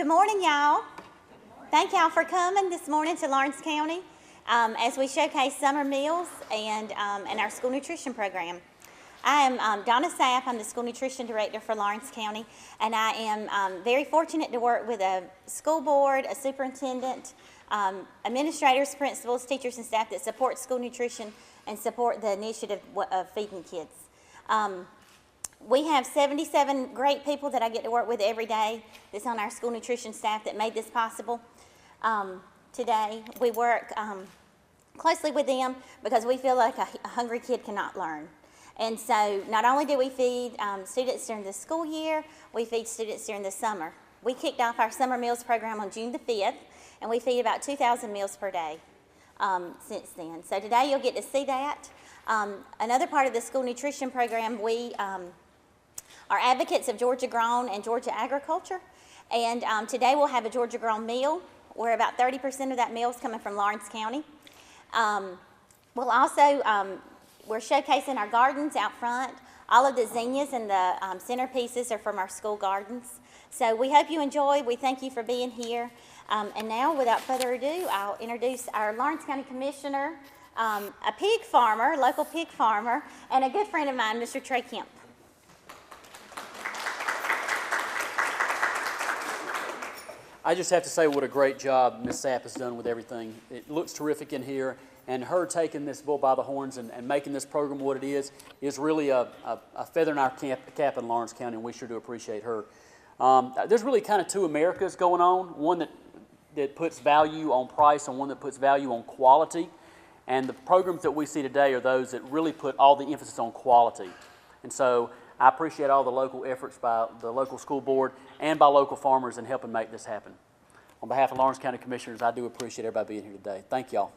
Good morning, y'all. Thank y'all for coming this morning to Lawrence County as we showcase summer meals and our school nutrition program. I am Donna Sapp. I'm the school nutrition director for Lawrence County, and I am very fortunate to work with a school board, a superintendent, administrators, principals, teachers, and staff that support school nutrition and support the initiative of feeding kids. We have 77 great people that I get to work with every day that's on our school nutrition staff that made this possible today. We work closely with them because we feel like a hungry kid cannot learn. And so not only do we feed students during the school year, we feed students during the summer. We kicked off our summer meals program on June the 5th, and we feed about 2,000 meals per day since then. So today you'll get to see that. Another part of the school nutrition program, we are advocates of Georgia Grown and Georgia Agriculture, and today we'll have a Georgia Grown meal where about 30% of that meal is coming from Lawrence County. We'll also, we're showcasing our gardens out front. All of the zinnias and the centerpieces are from our school gardens. So we hope you enjoy. We thank you for being here. And now, without further ado, I'll introduce our Lawrence County Commissioner, a pig farmer, local pig farmer, and a good friend of mine, Mr. Trae Kemp. I just have to say what a great job Ms. Sapp has done with everything. It looks terrific in here, and her taking this bull by the horns and making this program what it is really a feather in our cap in Lawrence County, and we sure do appreciate her. There's really kind of two Americas going on, one that puts value on price and one that puts value on quality. And the programs that we see today are those that really put all the emphasis on quality. And so I appreciate all the local efforts by the local school board and by local farmers in helping make this happen. On behalf of Lawrence County Commissioners, I do appreciate everybody being here today. Thank y'all.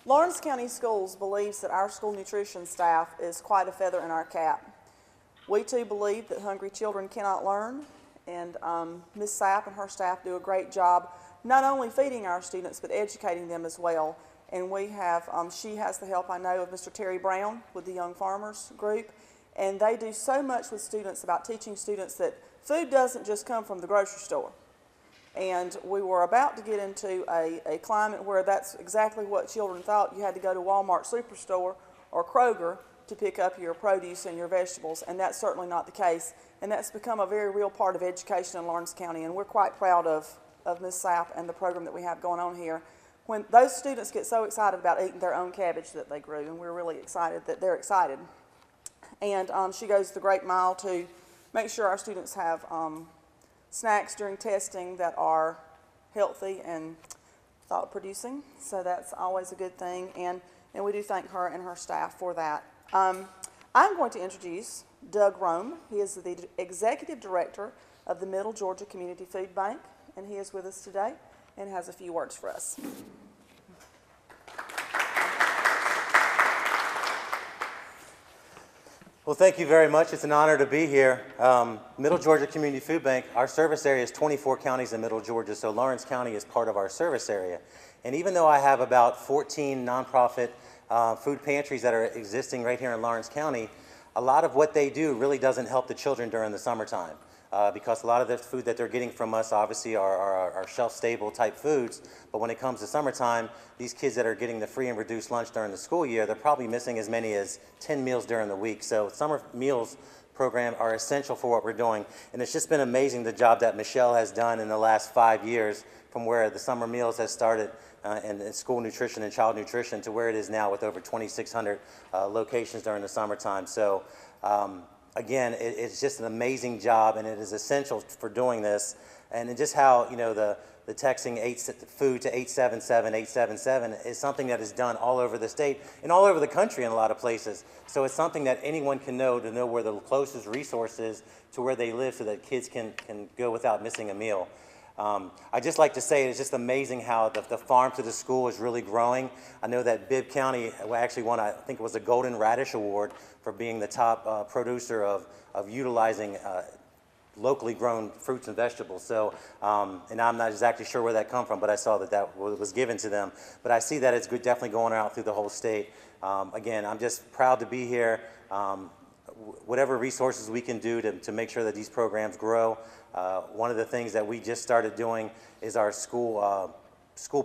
Lawrence County Schools believes that our school nutrition staff is quite a feather in our cap. We too believe that hungry children cannot learn, and Ms. Sapp and her staff do a great job not only feeding our students but educating them as well. And we have, she has the help, I know, of Mr. Terry Brown with the Young Farmers Group, and they do so much with students about teaching students that food doesn't just come from the grocery store. And we were about to get into a climate where that's exactly what children thought. You had to go to Walmart Superstore or Kroger to pick up your produce and your vegetables, and that's certainly not the case. And that's become a very real part of education in Lawrence County, and we're quite proud of Ms. Sapp and the program that we have going on here. When those students get so excited about eating their own cabbage that they grew, and we're really excited that they're excited. And she goes the great mile to make sure our students have snacks during testing that are healthy and thought-producing. So that's always a good thing, and we do thank her and her staff for that. I'm going to introduce Doug Rohme. He is the Executive Director of the Middle Georgia Community Food Bank, and he is with us today and has a few words for us. Well, thank you very much. It's an honor to be here. Middle Georgia Community Food Bank, our service area is 24 counties in Middle Georgia, so Lawrence County is part of our service area. And even though I have about 14 nonprofit food pantries that are existing right here in Lawrence County, a lot of what they do really doesn't help the children during the summertime. Because a lot of the food that they're getting from us obviously are shelf-stable type foods, but when it comes to summertime, these kids that are getting the free and reduced lunch during the school year, they're probably missing as many as 10 meals during the week. So summer meals program are essential for what we're doing, and it's just been amazing the job that Michelle has done in the last 5 years from where the summer meals has started in school nutrition and child nutrition to where it is now with over 2,600 locations during the summertime. So again, it's just an amazing job, and it is essential for doing this. And just how, you know, the texting food to 877 is something that is done all over the state and all over the country in a lot of places. So it's something that anyone can know to know where the closest resource is to where they live so that kids can go without missing a meal. I just like to say it's just amazing how the farm to the school is really growing. I know that Bibb County actually won, I think it was a Golden Radish Award for being the top producer of utilizing locally grown fruits and vegetables. So, and I'm not exactly sure where that come from, but I saw that was given to them. But I see that it's definitely going out through the whole state. Again, I'm just proud to be here. Whatever resources we can do to make sure that these programs grow, One of the things that we just started doing is our school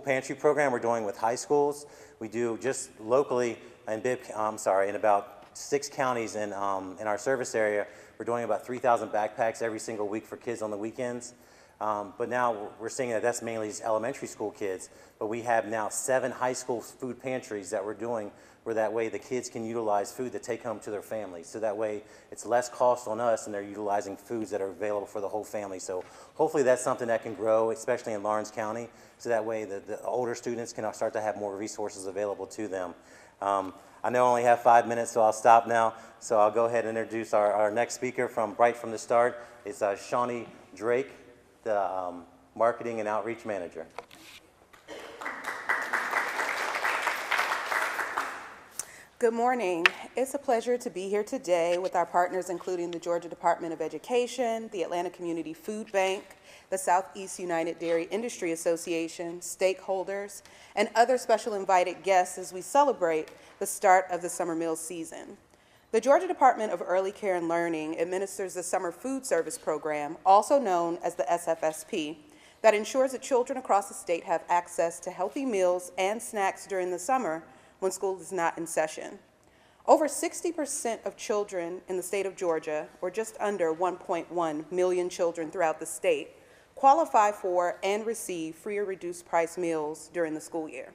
pantry program we're doing with high schools. We do just locally in in about 6 counties in our service area. We're doing about 3,000 backpacks every single week for kids on the weekends. But now we're seeing that that's mainly elementary school kids. But we have now 7 high school food pantries that we're doing where that way the kids can utilize food to take home to their families. So that way it's less cost on us and they're utilizing foods that are available for the whole family. So hopefully that's something that can grow, especially in Lawrence County. So that way the older students can start to have more resources available to them. I know I only have 5 minutes, so I'll stop now. So I'll go ahead and introduce our next speaker from right from the start. It's Shani Drake, the Marketing and Outreach Manager. Good morning. It's a pleasure to be here today with our partners, including the Georgia Department of Education, the Atlanta Community Food Bank, the Southeast United Dairy Industry Association, stakeholders, and other special invited guests as we celebrate the start of the summer meal season. The Georgia Department of Early Care and Learning administers the Summer Food Service Program, also known as the SFSP, that ensures that children across the state have access to healthy meals and snacks during the summer when school is not in session. Over 60% of children in the state of Georgia, or just under 1.1 million children throughout the state, qualify for and receive free or reduced price meals during the school year.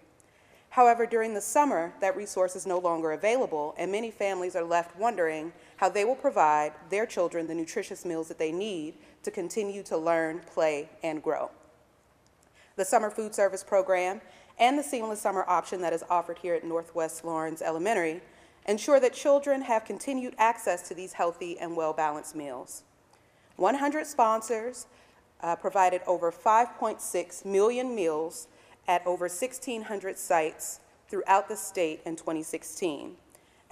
However, during the summer, that resource is no longer available, and many families are left wondering how they will provide their children the nutritious meals that they need to continue to learn, play, and grow. The Summer Food Service Program and the Seamless Summer option that is offered here at Northwest Lawrence Elementary ensure that children have continued access to these healthy and well-balanced meals. 100 sponsors provided over 5.6 million meals at over 1,600 sites throughout the state in 2016.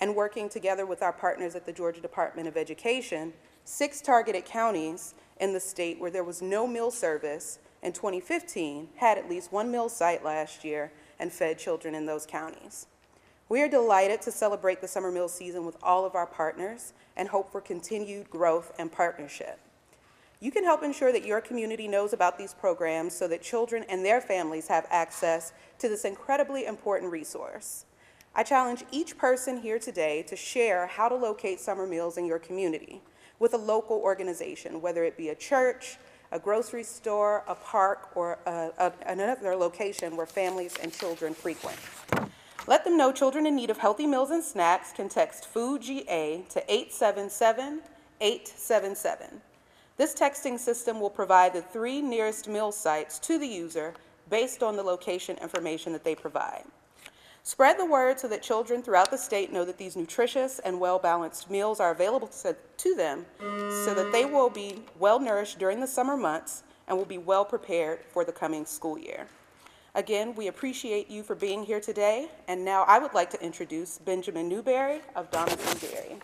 And working together with our partners at the Georgia Department of Education, 6 targeted counties in the state where there was no meal service in 2015 had at least 1 meal site last year and fed children in those counties. We are delighted to celebrate the summer meal season with all of our partners and hope for continued growth and partnership. You can help ensure that your community knows about these programs so that children and their families have access to this incredibly important resource. I challenge each person here today to share how to locate summer meals in your community with a local organization, whether it be a church, a grocery store, a park, or another location where families and children frequent. Let them know children in need of healthy meals and snacks can text FOODGA to 877-877. This texting system will provide the 3 nearest meal sites to the user based on the location information that they provide. Spread the word so that children throughout the state know that these nutritious and well-balanced meals are available to them so that they will be well-nourished during the summer months and will be well prepared for the coming school year. Again, we appreciate you for being here today, and now I would like to introduce Benjamin Newberry of Donna Sapp Dairy.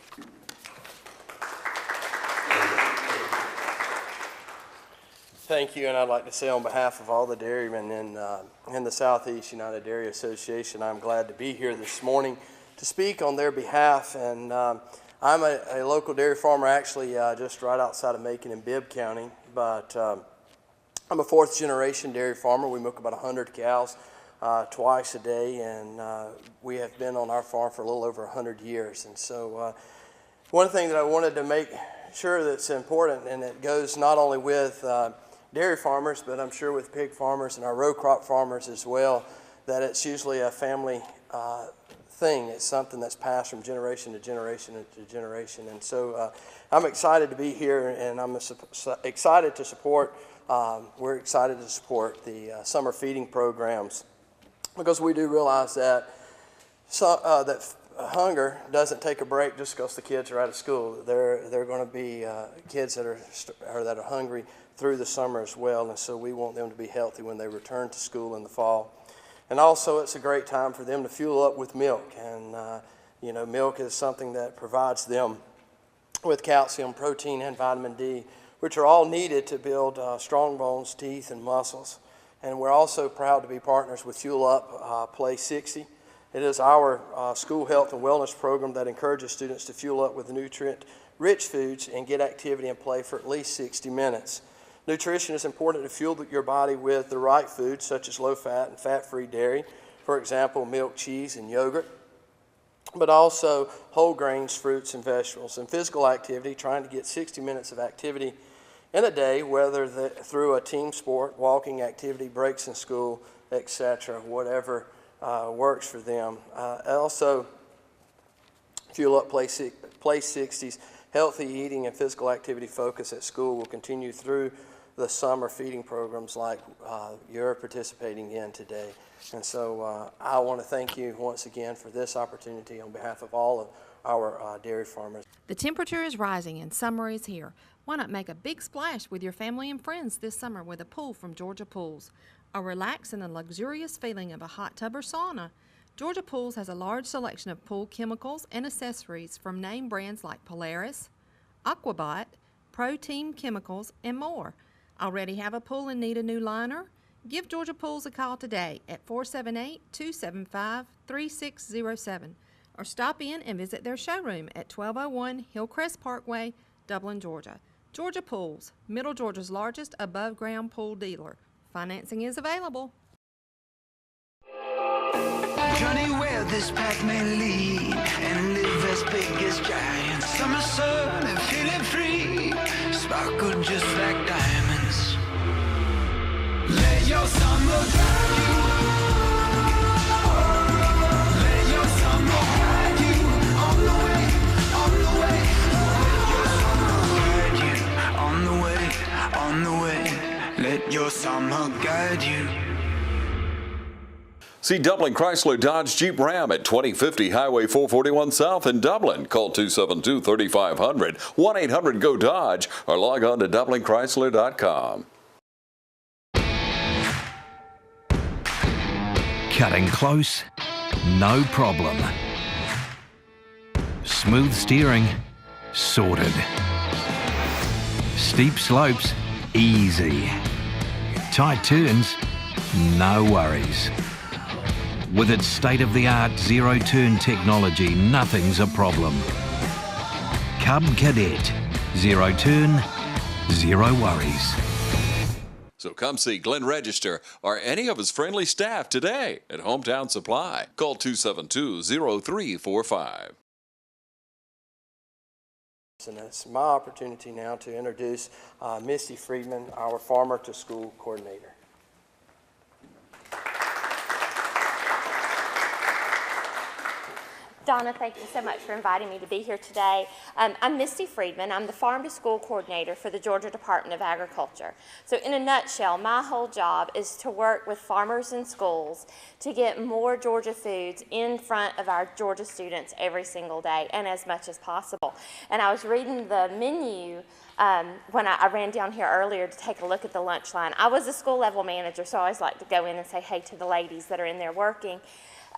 Thank you, and I'd like to say on behalf of all the dairymen in the Southeast United Dairy Association, I'm glad to be here this morning to speak on their behalf. And I'm a local dairy farmer, actually just right outside of Macon in Bibb County, but I'm a 4th generation dairy farmer. We milk about 100 cows twice a day, and we have been on our farm for a little over 100 years. And so one thing that I wanted to make sure that's important, and it goes not only with dairy farmers, but I'm sure with pig farmers and our row crop farmers as well, that it's usually a family thing. It's something that's passed from generation to generation to generation. And so I'm excited to be here, and I'm excited to support, we're excited to support the summer feeding programs, because we do realize that hunger doesn't take a break just because the kids are out of school. There are going to be kids that are hungry through the summer as well, and so we want them to be healthy when they return to school in the fall. And also, it's a great time for them to fuel up with milk, and you know, milk is something that provides them with calcium, protein, and vitamin D, which are all needed to build strong bones, teeth, and muscles. And we're also proud to be partners with Fuel Up Play 60. It is our school health and wellness program that encourages students to fuel up with nutrient-rich foods and get activity and play for at least 60 minutes. Nutrition is important to fuel your body with the right foods, such as low-fat and fat-free dairy, for example, milk, cheese, and yogurt, but also whole grains, fruits, and vegetables. And physical activity, trying to get 60 minutes of activity in a day, whether through a team sport, walking activity, breaks in school, etc., whatever works for them. Also, fuel up Place 60's healthy eating and physical activity focus at school will continue through the summer feeding programs like you're participating in today. And so I want to thank you once again for this opportunity on behalf of all of our dairy farmers. The temperature is rising and summer is here. Why not make a big splash with your family and friends this summer with a pool from Georgia Pools? A relaxed and a luxurious feeling of a hot tub or sauna. Georgia Pools has a large selection of pool chemicals and accessories from name brands like Polaris, Aquabot, Pro Team Chemicals, and more. Already have a pool and need a new liner? Give Georgia Pools a call today at 478-275-3607 or stop in and visit their showroom at 1201 Hillcrest Parkway, Dublin, Georgia. Georgia Pools, Middle Georgia's largest above-ground pool dealer. Financing is available. Journey where this path may lead and live as big as giants. Summer sun and feeling free, sparkle just like diamonds. Let your summer guide you. Let your summer guide you on the way, on the way. Let your summer guide you on the way, on the way. Let your summer guide you. See Dublin Chrysler Dodge Jeep Ram at 2050 Highway 441 South in Dublin. Call 272-3500, 1-800-GO-DODGE, or log on to dublinchrysler.com. Cutting close, no problem. Smooth steering, sorted. Steep slopes, easy. Tight turns, no worries. With its state-of-the-art zero-turn technology, nothing's a problem. Cub Cadet. Zero turn, zero worries. So come see Glenn Register or any of his friendly staff today at Hometown Supply. Call 272-0345. And it's my opportunity now to introduce Misty Freeman, our Farmer to School Coordinator. Donna, thank you so much for inviting me to be here today. I'm Misty Freeman. I'm the Farm to School Coordinator for the Georgia Department of Agriculture. So in a nutshell, my whole job is to work with farmers and schools to get more Georgia foods in front of our Georgia students every single day and as much as possible. And I was reading the menu when I ran down here earlier to take a look at the lunch line. I was a school level manager, so I always like to go in and say hey to the ladies that are in there working.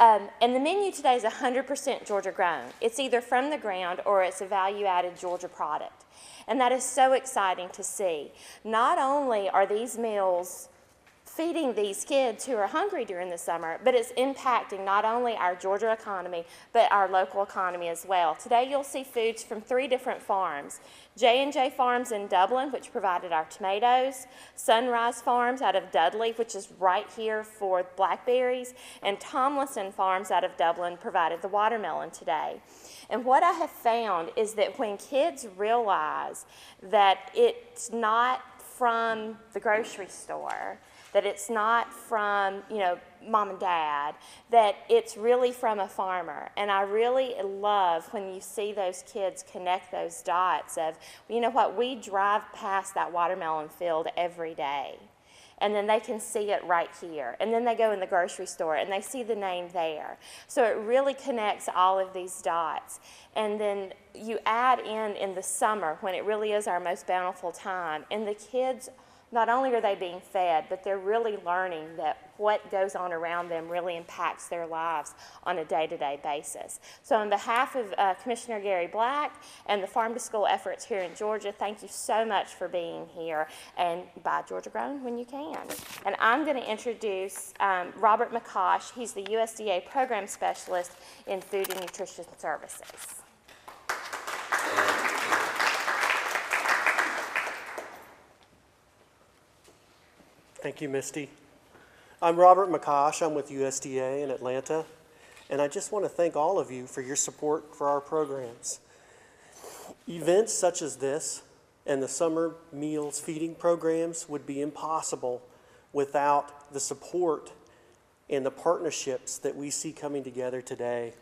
And the menu today is 100% Georgia grown. It's either from the ground or it's a value-added Georgia product. And that is so exciting to see. Not only are these meals feeding these kids who are hungry during the summer, but it's impacting not only our Georgia economy, but our local economy as well. Today you'll see foods from 3 different farms. J&J Farms in Dublin, which provided our tomatoes, Sunrise Farms out of Dudley, which is right here for blackberries, and Tomlinson Farms out of Dublin provided the watermelon today. And what I have found is that when kids realize that it's not from the grocery store, that it's not from, mom and dad, that it's really from a farmer. And I really love when you see those kids connect those dots of, you know what, we drive past that watermelon field every day. And then they can see it right here. And then they go in the grocery store and they see the name there. So it really connects all of these dots. And then you add in the summer when it really is our most bountiful time, and the kids, not only are they being fed, but they're really learning that what goes on around them really impacts their lives on a day-to-day basis. So on behalf of Commissioner Gary Black and the Farm to School efforts here in Georgia, thank you so much for being here, and buy Georgia Grown when you can. And I'm going to introduce Robert McCosh. He's the USDA Program Specialist in Food and Nutrition Services. Thank you, Misty. I'm Robert McCosh. I'm with USDA in Atlanta, and I just want to thank all of you for your support for our programs. Events such as this and the summer meals feeding programs would be impossible without the support and the partnerships that we see coming together today.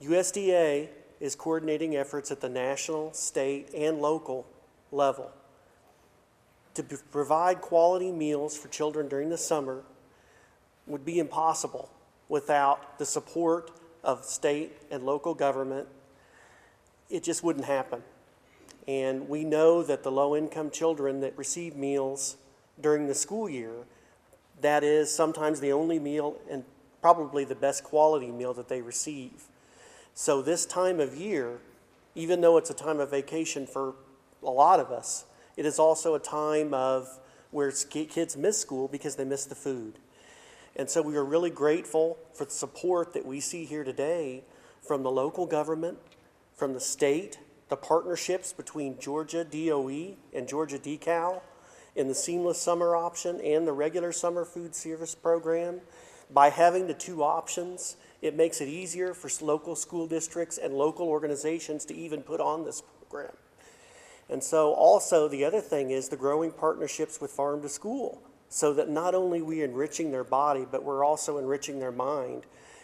USDA is coordinating efforts at the national, state, and local level to provide quality meals for children during the summer would be impossible without the support of state and local government. It just wouldn't happen. And we know that the low-income children that receive meals during the school year, that is sometimes the only meal and probably the best quality meal that they receive. So this time of year, even though it's a time of vacation for a lot of us, it is also a time of where kids miss school because they miss the food. And so we are really grateful for the support that we see here today from the local government, from the state, the partnerships between Georgia DOE and Georgia DECAL in the seamless summer option and the regular summer food service program. By having the two options, it makes it easier for local school districts and local organizations to even put on this program. And so also the other thing is the growing partnerships with Farm to School, so that not only we enriching their body, but we're also enriching their mind,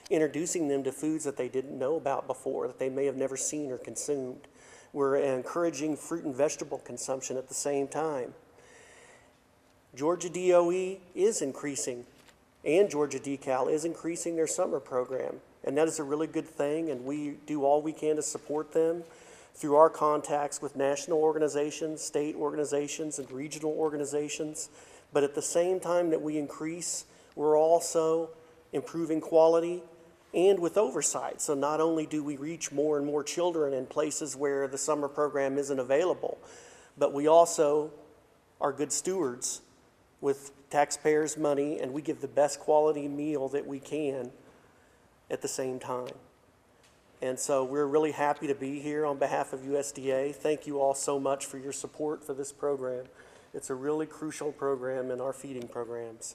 introducing them to foods that they didn't know about before, that they may have never seen or consumed. We're encouraging fruit and vegetable consumption at the same time. Georgia DOE is increasing, and Georgia DECAL is increasing their summer program, and that is a really good thing, and we do all we can to support them through our contacts with national organizations, state organizations, and regional organizations. But at the same time that we increase, we're also improving quality and with oversight. So not only do we reach more and more children in places where the summer program isn't available, but we also are good stewards with taxpayers' money, and we give the best quality meal that we can at the same time. And so we're really happy to be here on behalf of USDA. Thank you all so much for your support for this program. It's a really crucial program in our feeding programs.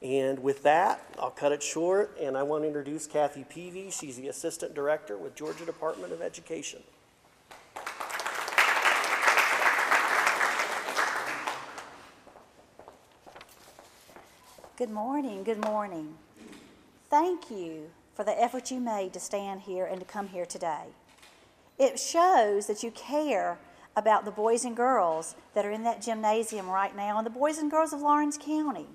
And with that, I'll cut it short, and I want to introduce Kathy Peavy. She's the Assistant Director with Georgia Department of Education. Good morning, good morning. Thank you for the effort you made to stand here and to come here today. It shows that you care about the boys and girls that are in that gymnasium right now and the boys and girls of Lawrence County.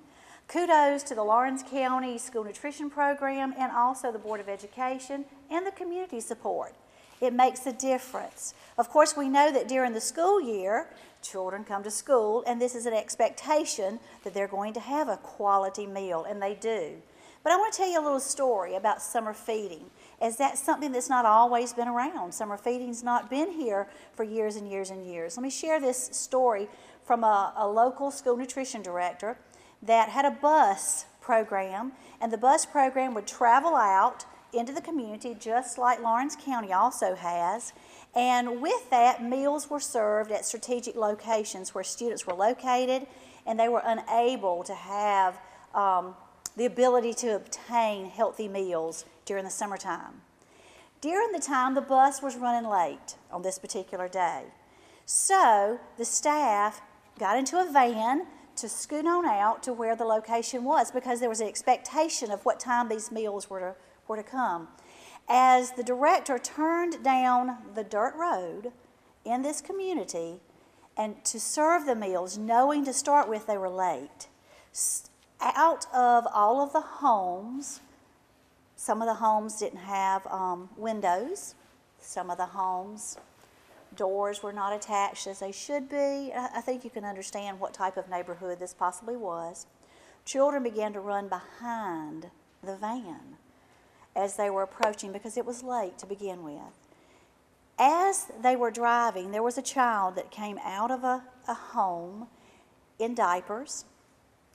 Kudos to the Lawrence County School Nutrition Program and also the Board of Education and the community support. It makes a difference. Of course, we know that during the school year, children come to school, and this is an expectation that they're going to have a quality meal, and they do. But I want to tell you a little story about summer feeding, as that's something that's not always been around. Summer feeding's not been here for years and years and years. Let me share this story from a local school nutrition director that had a bus program, and the bus program would travel out into the community just like Lawrence County also has, and with that, meals were served at strategic locations where students were located, and they were unable to have the ability to obtain healthy meals during the summertime. During the time, the bus was running late on this particular day. So the staff got into a van to scoot on out to where the location was because there was an expectation of what time these meals were to come. As the director turned down the dirt road in this community and to serve the meals, knowing to start with they were late, out of all of the homes, some of the homes didn't have windows. Some of the homes, doors were not attached as they should be. I think you can understand what type of neighborhood this possibly was. Children began to run behind the van as they were approaching because it was late to begin with. As they were driving, there was a child that came out of a home in diapers,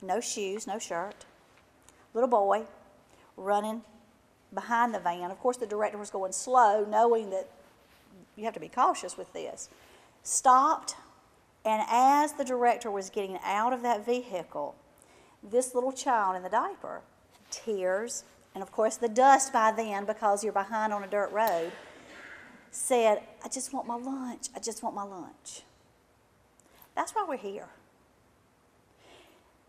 no shoes, no shirt, little boy running behind the van. Of course, the director was going slow, knowing that you have to be cautious with this. Stopped And as the director was getting out of that vehicle, this little child in the diaper, tears, and of course the dust by then because you're behind on a dirt road, said, "I just want my lunch, I just want my lunch." That's why we're here.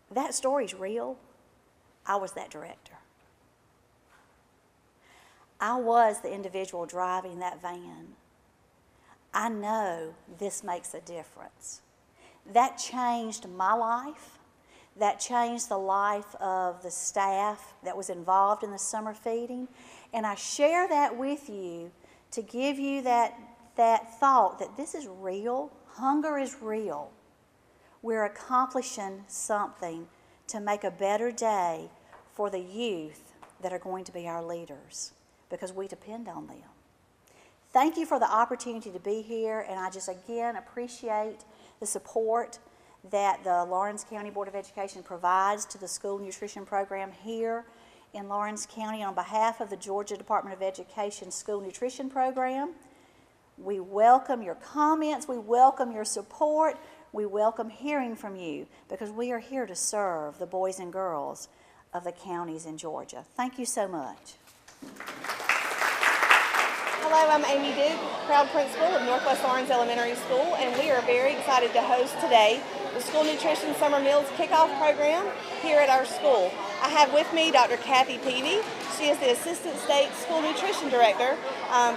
That story's real. I was that director. I was the individual driving that van. I know this makes a difference. That changed my life. That changed the life of the staff that was involved in the summer feeding. And I share that with you to give you that thought that this is real. Hunger is real. We're accomplishing something to make a better day for the youth that are going to be our leaders, because we depend on them. Thank you for the opportunity to be here, and I just again appreciate the support that the Lawrence County Board of Education provides to the school nutrition program here in Lawrence County. On behalf of the Georgia Department of Education School Nutrition Program, we welcome your comments, we welcome your support, we welcome hearing from you, because we are here to serve the boys and girls of the counties in Georgia. Thank you so much. Hello, I'm Amy Duke, proud principal of Northwest Lawrence Elementary School, and we are very excited to host today the School Nutrition Summer Meals Kickoff program here at our school. I have with me Dr. Kathy Peavy. She is the Assistant State School Nutrition Director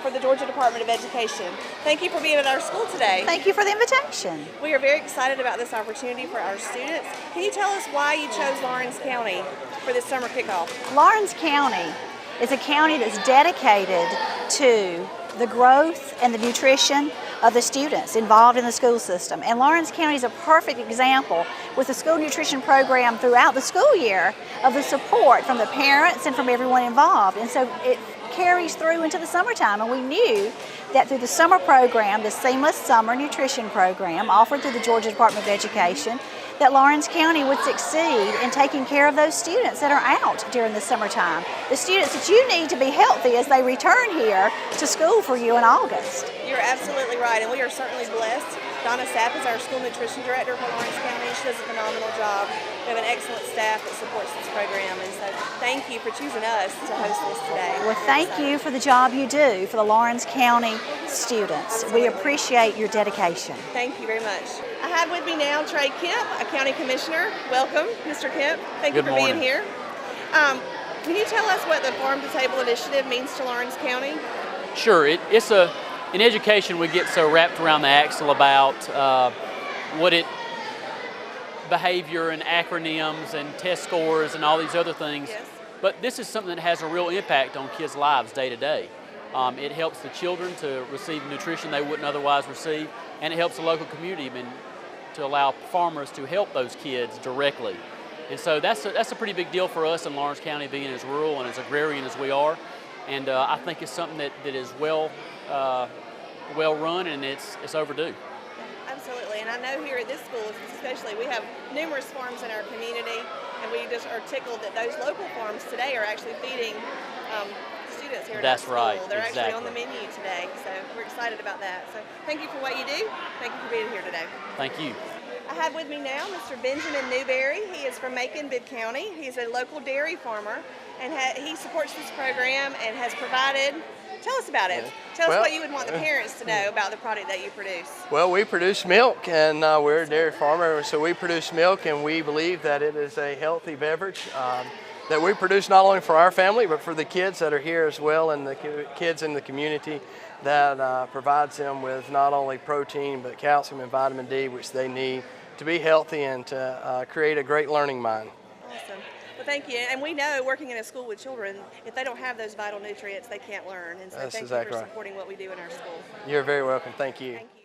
for the Georgia Department of Education. Thank you for being at our school today. Thank you for the invitation. We are very excited about this opportunity for our students. Can you tell us why you chose Lawrence County for this summer kickoff? Lawrence County is a county that's dedicated to the growth and the nutrition of the students involved in the school system. And Lawrence County is a perfect example with the school nutrition program throughout the school year of the support from the parents and from everyone involved. And so it carries through into the summertime. And we knew that through the summer program, the Seamless Summer Nutrition Program offered through the Georgia Department of Education, that Lawrence County would succeed in taking care of those students that are out during the summertime. The students that you need to be healthy as they return here to school for you in August. You're absolutely right, and we are certainly blessed. Donna Sapp is our school nutrition director for Lawrence County. She does a phenomenal job. We have an excellent staff that supports this program, and so thank you for choosing us to host this today. Well, thank you for the job you do for the Lawrence County students. Absolutely. We appreciate your dedication. Thank you very much. I have with me now Trae Kemp, a county commissioner. Welcome, Mr. Kemp. Thank you for being here. Can you tell us what the Farm to Table initiative means to Lawrence County? Sure. It's in education we get so wrapped around the axle about behavior and acronyms and test scores and all these other things. Yes. But this is something that has a real impact on kids' lives day to day. It helps the children to receive nutrition they wouldn't otherwise receive, and it helps the local community to allow farmers to help those kids directly. And so that's a pretty big deal for us in Lawrence County, being as rural and as agrarian as we are. And I think it's something that is well run, and it's overdue. Absolutely, and I know here at this school especially, we have numerous farms in our community, and we just are tickled that those local farms today are actually feeding students here at our school. Right. They're exactly. actually on the menu today, so we're excited about that. So thank you for what you do. Thank you for being here today. Thank you. I have with me now Mr. Benjamin Newberry. He is from Macon, Bibb County. He's a local dairy farmer, and he supports this program and has provided. Tell us about it. Tell us what you would want the parents to know about the product that you produce. Well, we produce milk, and we're a dairy farmer, so we produce milk, and we believe that it is a healthy beverage that we produce not only for our family, but for the kids that are here as well, and the kids in the community, that provides them with not only protein, but calcium and vitamin D, which they need to be healthy and to create a great learning mind. Awesome. Well, thank you. And we know, working in a school with children, if they don't have those vital nutrients, they can't learn. And so That's thank exactly you for right. supporting what we do in our school. You're very welcome. Thank you. Thank you.